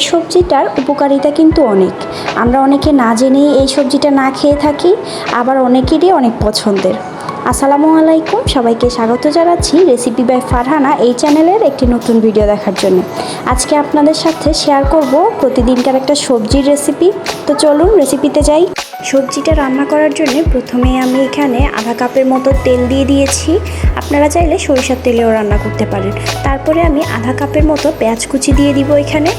এই সবজিটার উপকারিতা কিন্তু অনেক। আমরা অনেকে না জেনেই এই সবজিটা না খেয়ে থাকি, আবার অনেকেরই অনেক পছন্দের। আসসালামু আলাইকুম, সবাইকে স্বাগত জানাচ্ছি রেসিপি বাই ফারহানা এই চ্যানেলের একটি নতুন ভিডিও দেখার জন্য। আজকে আপনাদের সাথে শেয়ার করব প্রতিদিনকার একটা সবজির রেসিপি। তো চলুন রেসিপিতে যাই। সবজিটা রান্না করার জন্য প্রথমে আমি এখানে আধা কাপের মতো তেল দিয়ে দিয়েছি। আপনারা চাইলে সরিষার তেলেও রান্না করতে পারেন। তারপরে আমি আধা কাপের মতো পেঁয়াজ কুচি দিয়ে দিব এখানে।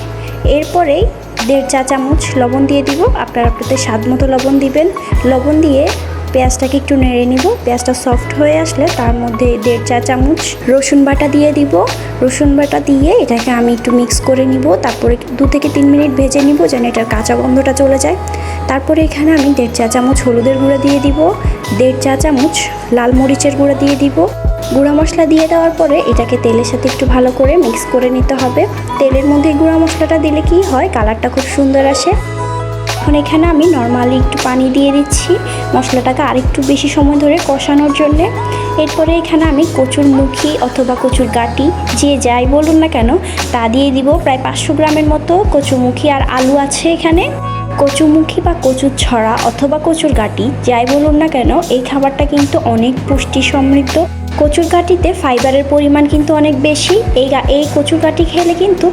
এরপরেই 1.5 চা চামচ লবণ দিয়ে দিব। আপনারা আপনাদের স্বাদ মতো লবণ দিবেন। লবণ দিয়ে পেঁয়াজটাকে একটু নেড়ে নিব। পেঁয়াজটা সফট হয়ে আসলে তার মধ্যে 1.5 চা চামচ রসুন বাটা দিয়ে দিব। রসুন বাটা দিয়ে এটাকে আমি একটু মিক্স করে নিব। তারপরে 2 থেকে 3 মিনিট ভেজে নিব যেন এটার কাঁচা গন্ধটা চলে যায়। তারপরে এখানে আমি 1.5 চা চামচ হলুদের গুঁড়া দিয়ে দিব। 1.5 চা চামচ লাল মরিচের গুঁড়া দিয়ে দিব। গুঁড়া মশলা দিয়ে দেওয়ার পরে এটাকে তেলের সাথে একটু ভালো করে মিক্স করে নিতে হবে। তেলের মধ্যে গুঁড়া মশলাটা দিলে কি হয়, কালারটা খুব সুন্দর আসে। এখন এখানে আমি নর্মালি একটু পানি দিয়ে দিচ্ছি মশলাটাকে আরেকটু বেশি সময় ধরে কষানোর জন্যে। এরপরে এখানে আমি কচুর মুখি অথবা কচুর গাটি যে যাই বলুন না কেন তা দিয়ে দিব। প্রায় 500 গ্রামের মতো কচুর মুখি আর আলু আছে এখানে। কচুমুখী বা কচুর ছড়া অথবা কচুর গাটি যাই বলুন না কেন, এই খাবারটা কিন্তু অনেক পুষ্টি সমৃদ্ধ। কচুর গাটিতে ফাইবারের পরিমাণ কিন্তু অনেক বেশি। এই কচুর গাটি খেলে কিন্তু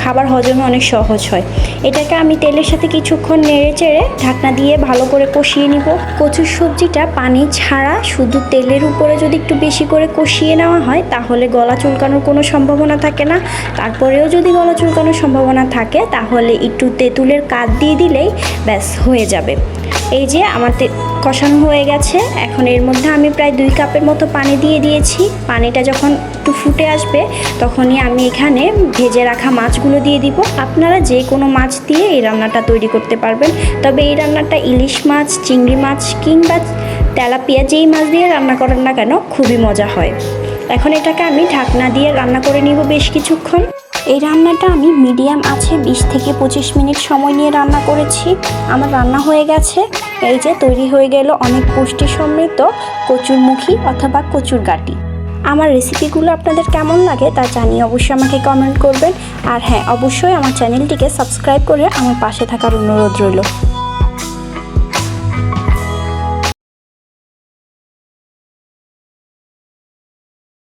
খাবার হজমে অনেক সহজ হয়। এটাকে আমি তেলের সাথে কিছুক্ষণ নেড়ে চেড়ে ঢাকনা দিয়ে ভালো করে কষিয়ে নিব। কচুর সবজিটা পানি ছাড়া শুধু তেলের উপরে যদি একটু বেশি করে কষিয়ে নেওয়া হয় তাহলে গলা চুলকানোর কোনো সম্ভাবনা থাকে না। তারপরেও যদি গলা চুলকানোর সম্ভাবনা থাকে তাহলে একটু তেঁতুলের কাঠ দিয়ে দিলেই ব্যাস হয়ে যাবে। এই যে আমার কষানো হয়ে গেছে। এখন এর মধ্যে আমি প্রায় 2 কাপের মতো পানি দিয়ে দিয়েছি। পানিটা যখন একটু ফুটে আসবে তখনই আমি এখানে ভেজে রাখা মাছগুলো দিয়ে দিব। আপনারা যে কোনো মাছ দিয়ে এই রান্নাটা তৈরি করতে পারবেন, তবে এই রান্নাটা ইলিশ মাছ, চিংড়ি মাছ কিংবা তেলাপিয়া যেই মাছ দিয়ে রান্না করেন না কেন খুবই মজা হয়। এখন এটাকে আমি ঢাকনা দিয়ে রান্না করে নিব বেশ কিছুক্ষণ। এই রান্নাটা আমি মিডিয়াম আছে 20 থেকে 25 মিনিট সময় নিয়ে রান্না করেছি। আমার রান্না হয়ে গেছে। এই যে তৈরি হয়ে গেল অনেক পুষ্টি সমৃদ্ধ কচুর মুখি অথবা কচুর গাটি। আমার রেসিপিগুলো আপনাদের কেমন লাগে তা জানিয়ে অবশ্যই আমাকে কমেন্ট করবেন। আর হ্যাঁ, অবশ্যই আমার চ্যানেলটিকে সাবস্ক্রাইব করে আমার পাশে থাকার অনুরোধ রইল।